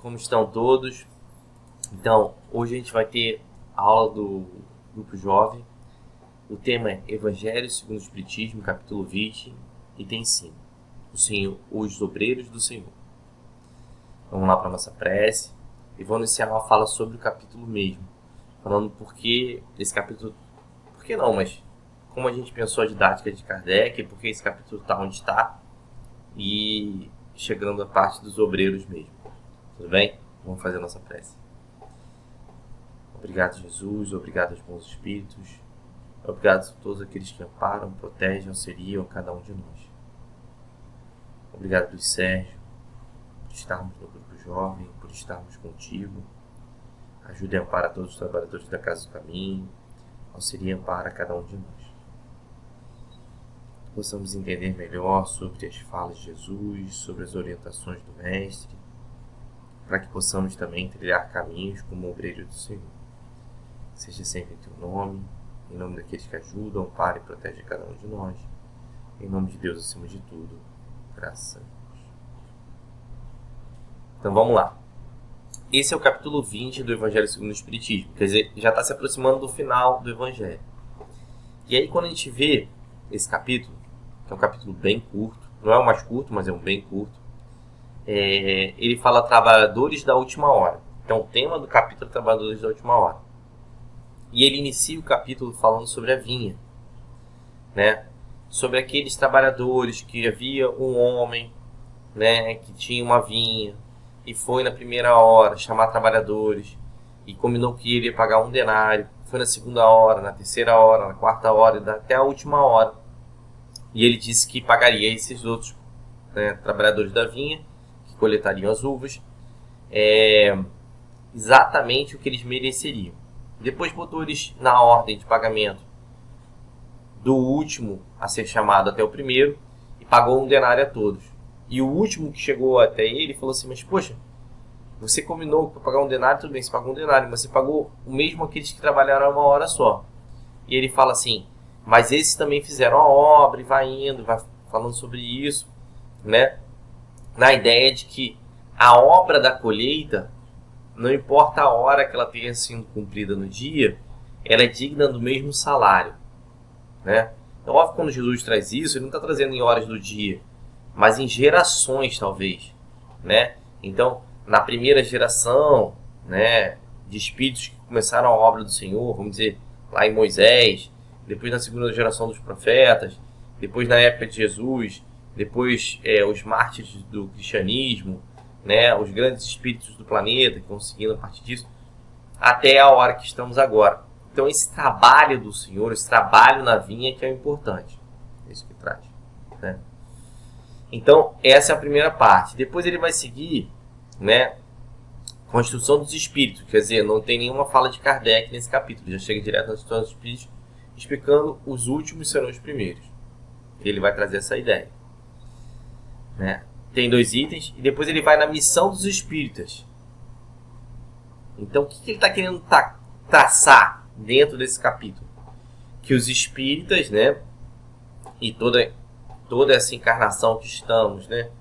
como estão todos? Então, hoje a gente vai ter a aula do Grupo Jovem. O tema é Evangelho segundo o Espiritismo, capítulo 20, item 5. O Senhor, os obreiros do Senhor. Vamos lá para a nossa prece e vamos iniciar uma fala sobre o capítulo mesmo. Falando por que esse capítulo... Por que não, mas como a gente pensou a didática de Kardec, por que esse capítulo está onde está e chegando a parte dos obreiros mesmo. Tudo bem? Vamos fazer a nossa prece. Obrigado, Jesus. Obrigado aos bons espíritos. Obrigado a todos aqueles que amparam, protegem, auxiliam cada um de nós. Obrigado, Luiz Sérgio, por estarmos no Grupo Jovem, por estarmos contigo. Ajude e ampara todos os trabalhadores da Casa do Caminho. Auxilie e ampara cada um de nós. Possamos entender melhor sobre as falas de Jesus, sobre as orientações do Mestre, para que possamos também trilhar caminhos como obreiro do Senhor. Seja sempre em teu nome, em nome daqueles que ajudam, amparam e protegem cada um de nós. Em nome de Deus acima de tudo. Graças a Deus. Então vamos lá. Esse é o capítulo 20 do Evangelho segundo o Espiritismo. Quer dizer, já está se aproximando do final do Evangelho. E aí quando a gente vê esse capítulo, que é um capítulo bem curto, não é o mais curto, mas é um bem curto, ele fala trabalhadores da última hora. Então o tema do capítulo é trabalhadores da última hora. E ele inicia o capítulo falando sobre a vinha, né? Sobre aqueles trabalhadores que havia um homem, né, que tinha uma vinha e foi na primeira hora chamar trabalhadores e combinou que ele ia pagar 1 denário. Foi na segunda hora, na terceira hora, na quarta hora e até a última hora. E ele disse que pagaria esses outros, né, trabalhadores da vinha, que coletariam as uvas, exatamente o que eles mereceriam. Depois botou eles na ordem de pagamento do último a ser chamado até o primeiro e pagou 1 denário a todos. E o último que chegou até ele falou assim, mas poxa, você combinou para pagar 1 denário, tudo bem, você pagou 1 denário, mas você pagou o mesmo aqueles que trabalharam 1 hora só. E ele fala assim, mas esses também fizeram a obra, e vai indo, vai falando sobre isso, né? Na ideia de que a obra da colheita, não importa a hora que ela tenha sido cumprida no dia, ela é digna do mesmo salário, né? Então, óbvio, quando Jesus traz isso, ele não está trazendo em horas do dia, mas em gerações, talvez, né? Então, na primeira geração, né, de espíritos que começaram a obra do Senhor, vamos dizer, lá em Moisés, depois na segunda geração dos profetas, depois na época de Jesus, depois os mártires do cristianismo, né, os grandes espíritos do planeta que vão seguindo a partir disso, até a hora que estamos agora. Então esse trabalho do Senhor, esse trabalho na vinha que é o importante. É isso que traz, né? Então essa é a primeira parte. Depois ele vai seguir, né, com a instrução dos espíritos. Quer dizer, não tem nenhuma fala de Kardec nesse capítulo. Já chega direto na instrução dos espíritos, explicando os últimos serão os primeiros. Ele vai trazer essa ideia, né? Tem 2 itens, e depois ele vai na missão dos espíritas. Então, o que ele está querendo traçar dentro desse capítulo? Que os espíritas, né, e toda essa encarnação que estamos, né,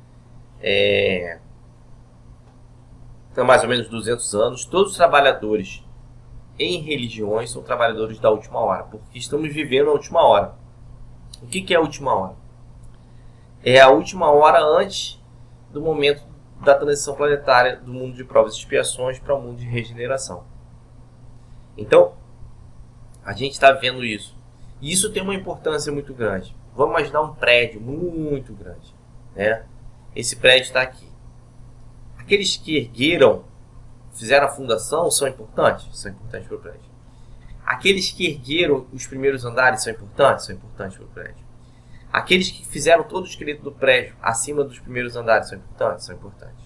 há mais ou menos 200 anos, todos os trabalhadores em religiões são trabalhadores da última hora, porque estamos vivendo a última hora. O que é a última hora? É a última hora antes do momento da transição planetária do mundo de provas e expiações para o mundo de regeneração. Então, a gente está vendo isso. E isso tem uma importância muito grande. Vamos imaginar um prédio muito grande, né? Esse prédio está aqui. Aqueles que ergueram, fizeram a fundação, são importantes? São importantes para o prédio. Aqueles que ergueram os primeiros andares são importantes? São importantes para o prédio. Aqueles que fizeram todo o esqueleto do prédio acima dos primeiros andares são importantes? São importantes.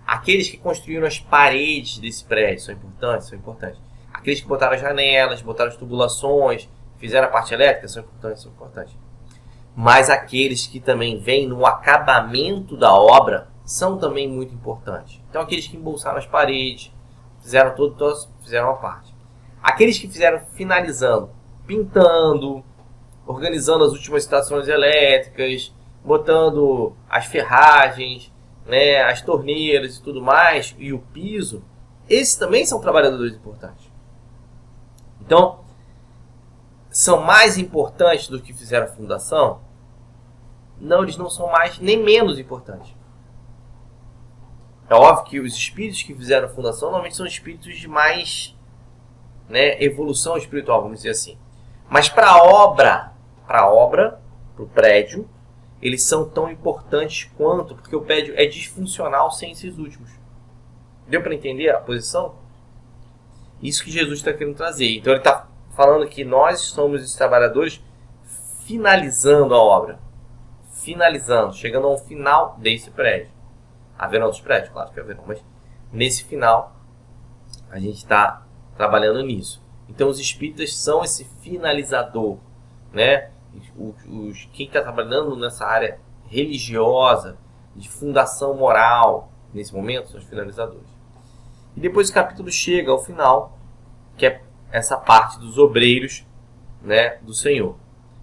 Aqueles que construíram as paredes desse prédio são importantes? São importantes. Aqueles que botaram as janelas, botaram as tubulações, fizeram a parte elétrica são importantes? São importantes. Mas aqueles que também vêm no acabamento da obra são também muito importantes. Então aqueles que embolsaram as paredes, fizeram fizeram a parte. Aqueles que fizeram finalizando, pintando, organizando as últimas estações elétricas, botando as ferragens, né, as torneiras e tudo mais, e o piso, esses também são trabalhadores importantes. Então, são mais importantes do que fizeram a fundação? Não, eles não são mais nem menos importantes. É óbvio que os espíritos que fizeram a fundação normalmente são espíritos de mais, né, evolução espiritual, vamos dizer assim. Mas para a obra, para o prédio, eles são tão importantes quanto, porque o prédio é disfuncional sem esses últimos. Deu para entender a posição? Isso que Jesus está querendo trazer. Então ele está falando que nós somos os trabalhadores finalizando a obra. Finalizando, chegando ao final desse prédio. Haverão outros prédios? Claro que haverão, mas nesse final a gente está trabalhando nisso. Então os espíritas são esse finalizador, né? Quem está trabalhando nessa área religiosa, de fundação moral, nesse momento, são os finalizadores. E depois o capítulo chega ao final, que é essa parte dos obreiros, né, do Senhor.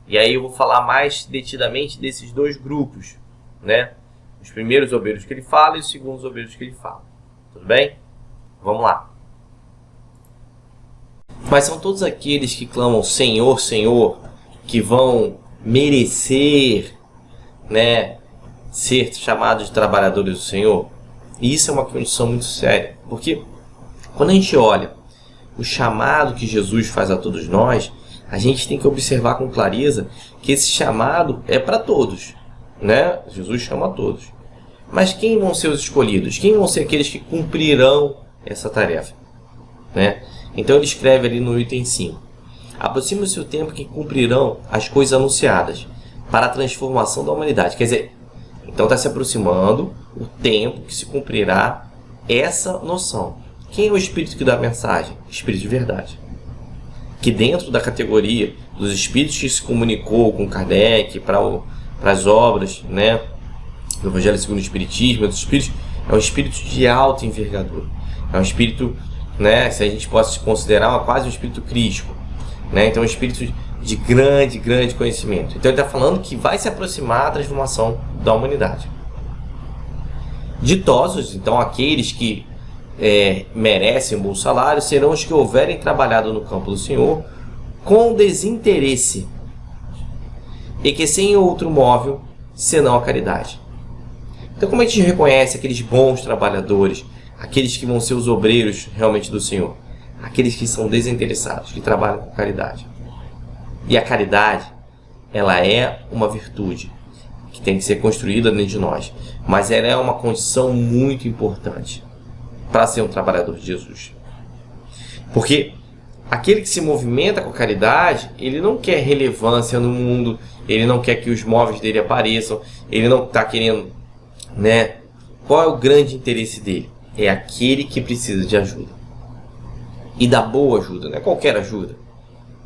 E aí eu vou falar mais detidamente desses dois grupos, né? Os primeiros obreiros que ele fala e os segundos obreiros que ele fala. Tudo bem? Vamos lá. Mas são todos aqueles que clamam Senhor, Senhor, que vão merecer, né, ser chamados de trabalhadores do Senhor? E isso é uma condição muito séria. Porque quando a gente olha o chamado que Jesus faz a todos nós, a gente tem que observar com clareza que esse chamado é para todos, né? Jesus chama a todos. Mas quem vão ser os escolhidos? Quem vão ser aqueles que cumprirão essa tarefa, né? Então ele escreve ali no item 5. Aproxima-se o tempo que cumprirão as coisas anunciadas para a transformação da humanidade. Quer dizer, então está se aproximando o tempo que se cumprirá essa noção. Quem é o Espírito que dá a mensagem? Espírito de verdade. Que dentro da categoria dos Espíritos que se comunicou com Kardec para as obras, né, do Evangelho segundo o Espiritismo, dos Espíritos, é um Espírito de alta envergadura. É um Espírito, né, se a gente pode considerar quase um Espírito crístico, né? Então é um Espírito de grande conhecimento. Então ele está falando que vai se aproximar a transformação da humanidade. Ditosos, então, aqueles que merecem um bom salário, serão os que houverem trabalhado no campo do Senhor com desinteresse e que sem outro móvel senão a caridade. Então, como a gente reconhece aqueles bons trabalhadores, aqueles que vão ser os obreiros realmente do Senhor? Aqueles que são desinteressados, que trabalham com caridade. E a caridade, ela é uma virtude que tem que ser construída dentro de nós, mas ela é uma condição muito importante para ser um trabalhador de Jesus. Porque aquele que se movimenta com caridade, ele não quer relevância no mundo, ele não quer que os móveis dele apareçam, ele não está querendo, né? Qual é o grande interesse dele? É aquele que precisa de ajuda. E da boa ajuda, não é qualquer ajuda,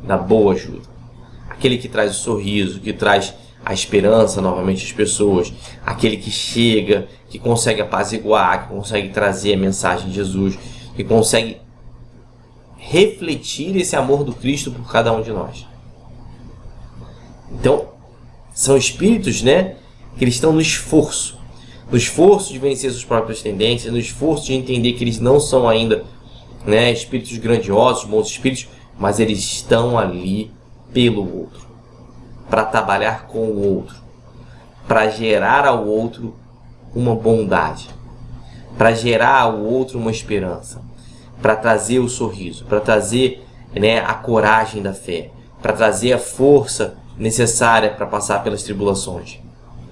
da boa ajuda. Aquele que traz o sorriso, que traz a esperança novamente às pessoas, aquele que chega, que consegue apaziguar, que consegue trazer a mensagem de Jesus, que consegue refletir esse amor do Cristo por cada um de nós. Então, são espíritos, né, que eles estão no esforço de vencer suas próprias tendências, no esforço de entender que eles não são ainda, né, espíritos grandiosos, bons espíritos, mas eles estão ali pelo outro, para trabalhar com o outro, para gerar ao outro uma bondade, para gerar ao outro uma esperança, para trazer o sorriso, para trazer, né, a coragem da fé, para trazer a força necessária para passar pelas tribulações.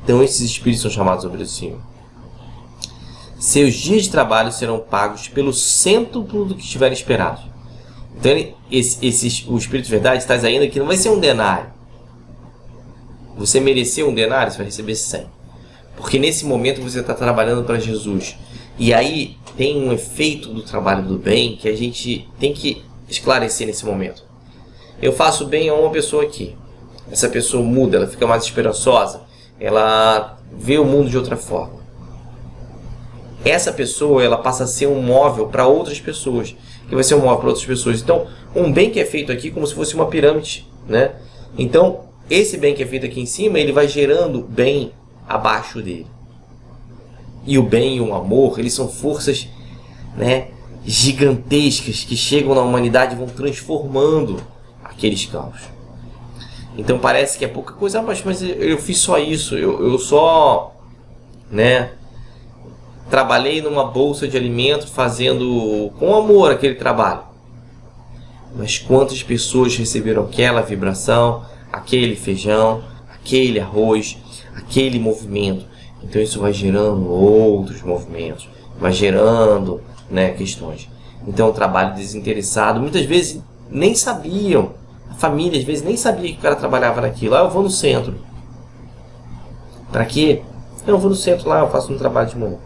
Então esses espíritos são chamados obreiros do Senhor. Seus dias de trabalho serão pagos pelo cêntuplo do que estiverem esperados. Então o Espírito de Verdade está dizendo que não vai ser um denário. Você mereceu um denário, você vai receber 100. Porque nesse momento você está trabalhando para Jesus. E aí tem um efeito do trabalho do bem que a gente tem que esclarecer nesse momento. Eu faço bem a uma pessoa aqui. Essa pessoa muda, ela fica mais esperançosa. Ela vê o mundo de outra forma. Essa pessoa, ela passa a ser um móvel para outras pessoas, que vai ser um móvel para outras pessoas. Então, um bem que é feito aqui como se fosse uma pirâmide, né? Então, esse bem que é feito aqui em cima, ele vai gerando bem abaixo dele. e o bem e o amor, eles são forças, né, gigantescas que chegam na humanidade e vão transformando aqueles campos. Então parece que é pouca coisa, mas eu fiz só isso, eu só, né, trabalhei numa bolsa de alimento fazendo com amor aquele trabalho. Mas quantas pessoas receberam aquela vibração, aquele feijão, aquele arroz, aquele movimento? Então isso vai gerando outros movimentos, vai gerando, né, questões. Então o trabalho desinteressado, muitas vezes nem sabiam, a família às vezes nem sabia que o cara trabalhava naquilo. Eu vou no centro. Para quê? Eu vou no centro lá, eu faço um trabalho de manhã.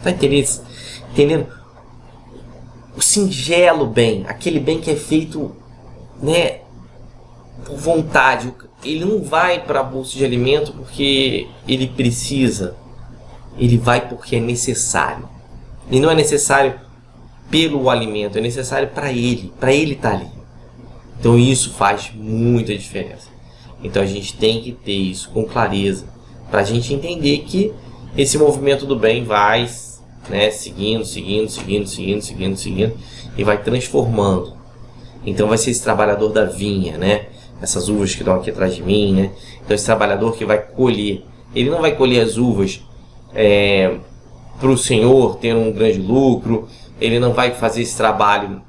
Tá entendendo? O singelo bem, aquele bem que é feito, né, por vontade. Ele não vai para a bolsa de alimento porque ele precisa. Ele vai porque é necessário. E não é necessário pelo alimento, é necessário para ele estar ali. Então isso faz muita diferença. Então a gente tem que ter isso com clareza, para a gente entender que esse movimento do bem vai, né, seguindo, e vai transformando. Então vai ser esse trabalhador da vinha, né? Essas uvas que estão aqui atrás de mim, né? Então esse trabalhador que vai colher, ele não vai colher as uvas para o Senhor ter um grande lucro, ele não vai fazer esse trabalho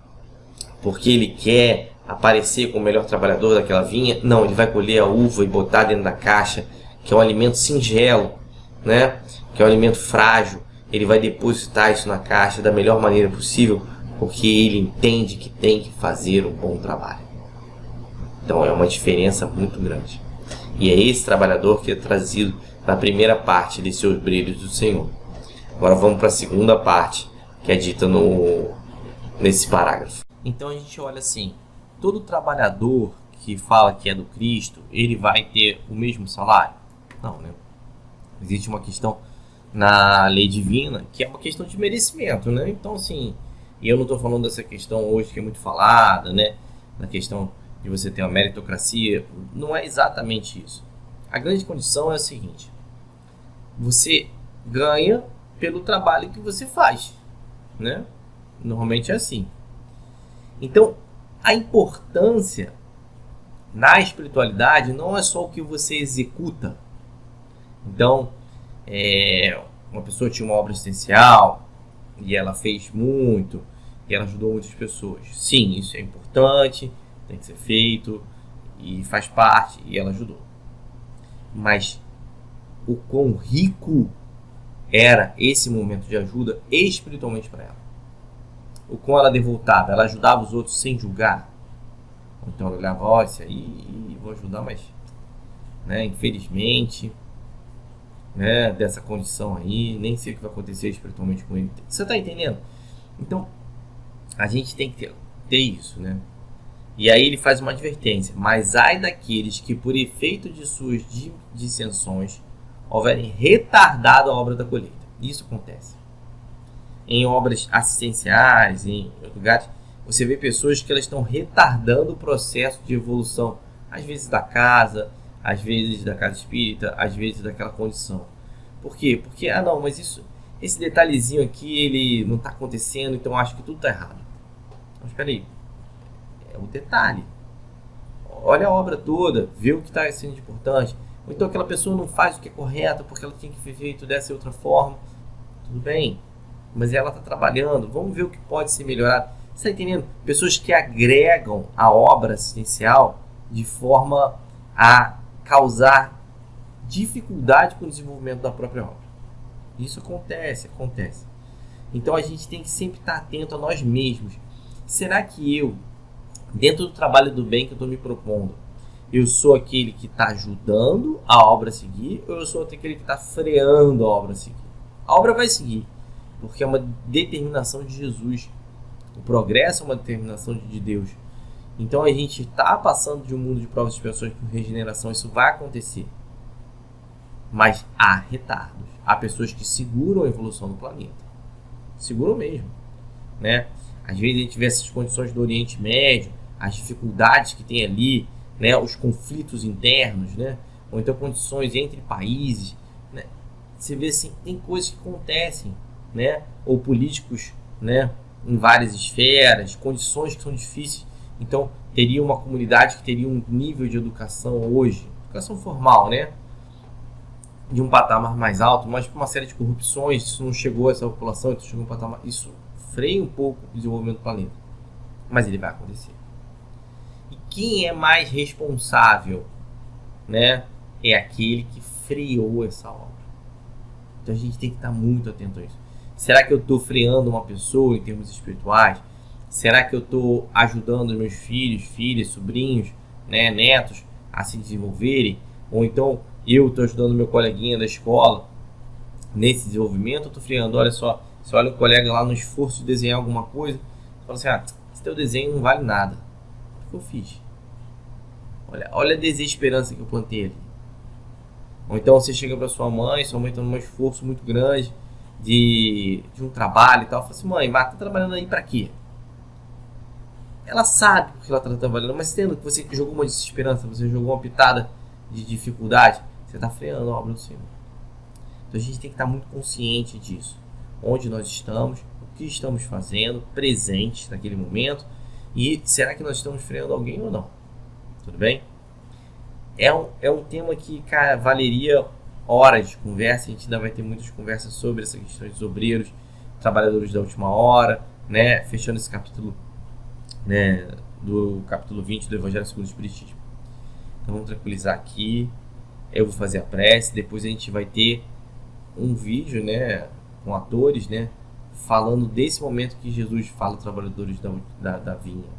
porque ele quer aparecer como o melhor trabalhador daquela vinha. Não, ele vai colher a uva e botar dentro da caixa, que é um alimento singelo, né? Que é um alimento frágil. Ele vai depositar isso na caixa da melhor maneira possível, porque ele entende que tem que fazer um bom trabalho. Então é uma diferença muito grande. E é esse trabalhador que é trazido na primeira parte desse obreiros do Senhor. Agora vamos para a segunda parte, que é dita nesse parágrafo. Então a gente olha assim, todo trabalhador que fala que é do Cristo, ele vai ter o mesmo salário? Não, né? Existe uma questão na lei divina, que é uma questão de merecimento, né? Então, assim, eu não estou falando dessa questão hoje que é muito falada, né? Na questão de você ter uma meritocracia, não é exatamente isso. A grande condição é a seguinte: você ganha pelo trabalho que você faz, né? Normalmente é assim. Então, a importância na espiritualidade não é só o que você executa. Então, uma pessoa tinha uma obra essencial e ela fez muito e ela ajudou muitas pessoas. Sim, isso é importante, tem que ser feito e faz parte, e ela ajudou. Mas o quão rico era esse momento de ajuda espiritualmente para ela. O quão ela devoltava, ela ajudava os outros sem julgar. Então ela olhava, ó, isso aí vou ajudar, mas, né, infelizmente, né, dessa condição aí, nem sei o que vai acontecer espiritualmente com ele. Você está entendendo? Então, a gente tem que ter isso, né? E aí ele faz uma advertência: mas ai daqueles que por efeito de suas dissensões houverem retardado a obra da colheita. Isso acontece em obras assistenciais, em lugares. Você vê pessoas que elas estão retardando o processo de evolução, às vezes da casa, às vezes da casa espírita, às vezes daquela condição. Por quê? Porque, não, mas esse detalhezinho aqui, ele não está acontecendo, então eu acho que tudo está errado. Mas espera aí, é um detalhe. Olha a obra toda, vê o que está sendo importante. Ou então aquela pessoa não faz o que é correto porque ela tinha que ser feito dessa outra forma. Tudo bem, mas ela está trabalhando, vamos ver o que pode ser melhorado. Você está entendendo? Pessoas que agregam a obra assistencial de forma a causar dificuldade com o desenvolvimento da própria obra. Isso acontece. Então a gente tem que sempre estar atento a nós mesmos. Será que eu, dentro do trabalho do bem que eu estou me propondo, eu sou aquele que está ajudando a obra a seguir, ou eu sou aquele que está freando a obra a seguir? A obra vai seguir, porque é uma determinação de Jesus. O progresso é uma determinação de Deus. Então a gente está passando de um mundo de provas e expiações por regeneração, isso vai acontecer. Mas há retardos. Há pessoas que seguram a evolução do planeta. Seguram mesmo, né? Às vezes a gente vê essas condições do Oriente Médio, as dificuldades que tem ali, né? Os conflitos internos, né? Ou então condições entre países, né? Você vê assim, tem coisas que acontecem, né? Ou políticos, né? Em várias esferas, condições que são difíceis. Então, teria uma comunidade que teria um nível de educação hoje, educação formal, né? De um patamar mais alto, mas por uma série de corrupções, isso não chegou a essa população, então chegou a um patamar, isso freia um pouco o desenvolvimento do planeta. Mas ele vai acontecer. E quem é mais responsável, né? É aquele que freou essa obra. Então a gente tem que estar muito atento a isso. Será que eu estou freando uma pessoa em termos espirituais? Será que eu estou ajudando meus filhos, filhas, sobrinhos, né, netos a se desenvolverem? Ou então eu estou ajudando meu coleguinha da escola nesse desenvolvimento? Eu estou freando. Olha só, você olha o colega lá no esforço de desenhar alguma coisa, fala assim, esse teu desenho não vale nada. O que eu fiz? Olha a desesperança que eu plantei ali. Ou então você chega para sua mãe está num esforço muito grande de um trabalho e tal, fala assim, mãe, mas tá trabalhando aí para quê? Ela sabe porque ela está trabalhando, mas tendo que você jogou uma desesperança, você jogou uma pitada de dificuldade, você está freando a obra do Senhor. Então a gente tem que estar muito consciente disso. Onde nós estamos, o que estamos fazendo, presentes naquele momento, e será que nós estamos freando alguém ou não? Tudo bem? É um tema que, cara, valeria horas de conversa. A gente ainda vai ter muitas conversas sobre essa questão dos obreiros, trabalhadores da última hora, né? Fechando esse capítulo, né, do capítulo 20 do Evangelho segundo o Espiritismo. Então vamos tranquilizar aqui. Eu vou fazer a prece. Depois a gente vai ter um vídeo, né, com atores, né, falando desse momento que Jesus fala aos trabalhadores da vinha,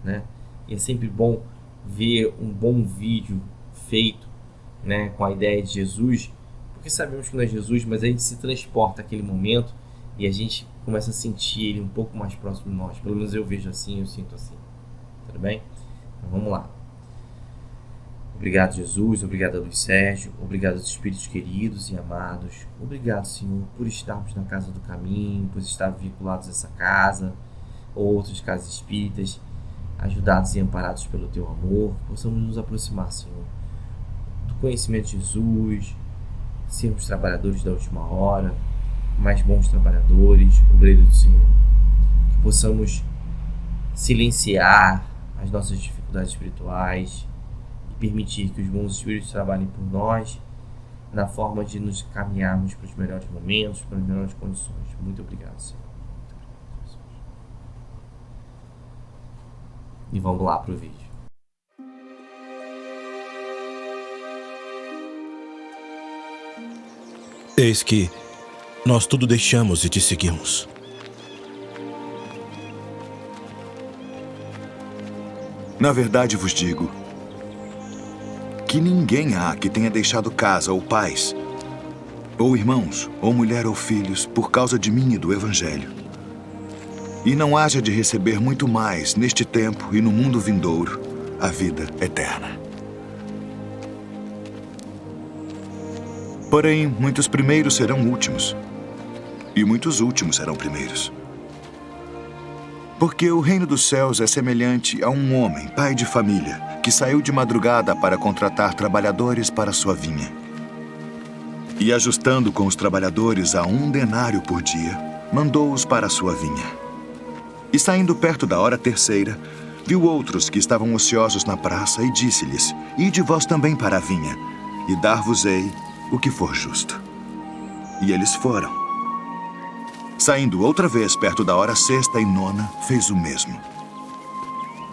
né? E é sempre bom ver um bom vídeo feito, né, com a ideia de Jesus, porque sabemos que não é Jesus, mas a gente se transporta àquele momento e a gente começa a sentir ele um pouco mais próximo de nós. Pelo menos eu vejo assim, eu sinto assim. Tudo bem? Então vamos lá. Obrigado, Jesus. Obrigado a Luiz Sérgio. Obrigado aos espíritos queridos e amados. Obrigado, Senhor, por estarmos na casa do caminho, por estarmos vinculados a essa casa ou outras casas espíritas, ajudados e amparados pelo Teu amor, que possamos nos aproximar, Senhor, do conhecimento de Jesus, sermos trabalhadores da última hora, mais bons trabalhadores, obreiros do Senhor, que possamos silenciar as nossas dificuldades espirituais e permitir que os bons espíritos trabalhem por nós na forma de nos caminharmos para os melhores momentos, para as melhores condições. Muito obrigado, Senhor. E vamos lá para o vídeo. Eis que nós tudo deixamos e te seguimos. Na verdade vos digo que ninguém há que tenha deixado casa ou pais, ou irmãos, ou mulher ou filhos, por causa de mim e do Evangelho, e não haja de receber muito mais neste tempo e no mundo vindouro a vida eterna. Porém, muitos primeiros serão últimos, e muitos últimos serão primeiros. Porque o reino dos céus é semelhante a um homem, pai de família, que saiu de madrugada para contratar trabalhadores para sua vinha. E ajustando com os trabalhadores a 1 denário por dia, mandou-os para a sua vinha. E saindo perto da hora terceira, viu outros que estavam ociosos na praça e disse-lhes: Ide vós também para a vinha, e dar-vos-ei o que for justo. E eles foram. Saindo outra vez perto da hora sexta e nona, fez o mesmo.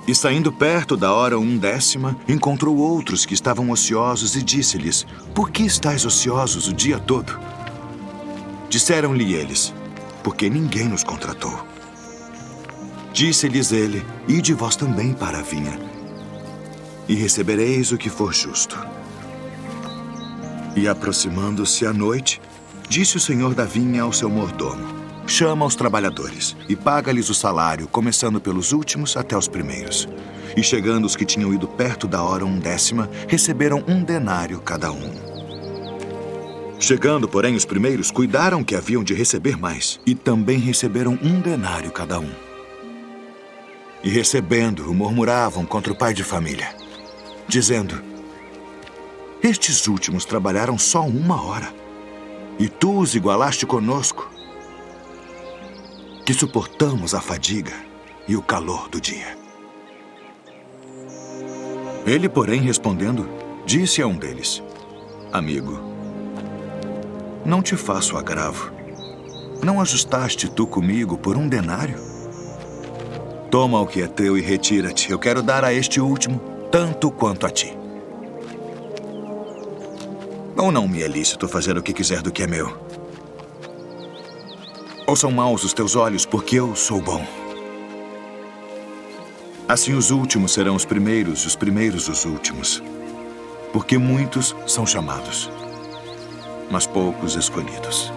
E saindo perto da hora 1/10, encontrou outros que estavam ociosos e disse-lhes: Por que estáis ociosos o dia todo? Disseram-lhe eles: Porque ninguém nos contratou. Disse-lhes ele: Ide vós também para a vinha, e recebereis o que for justo. E aproximando-se a noite, disse o senhor da vinha ao seu mordomo: Chama os trabalhadores e paga-lhes o salário, começando pelos últimos até os primeiros. E chegando os que tinham ido perto da hora 1/10, receberam 1 denário cada um. Chegando, porém, os primeiros, cuidaram que haviam de receber mais, e também receberam 1 denário cada um. E recebendo-o, murmuravam contra o pai de família, dizendo: Estes últimos trabalharam só 1 hora, e tu os igualaste conosco, que suportamos a fadiga e o calor do dia. Ele, porém, respondendo, disse a um deles: Amigo, não te faço agravo. Não ajustaste tu comigo por 1 denário? Toma o que é teu e retira-te. Eu quero dar a este último tanto quanto a ti. Ou não me é lícito fazer o que quiser do que é meu? Ou são maus os teus olhos porque eu sou bom? Assim os últimos serão os primeiros e os primeiros os últimos. Porque muitos são chamados, mas poucos escolhidos.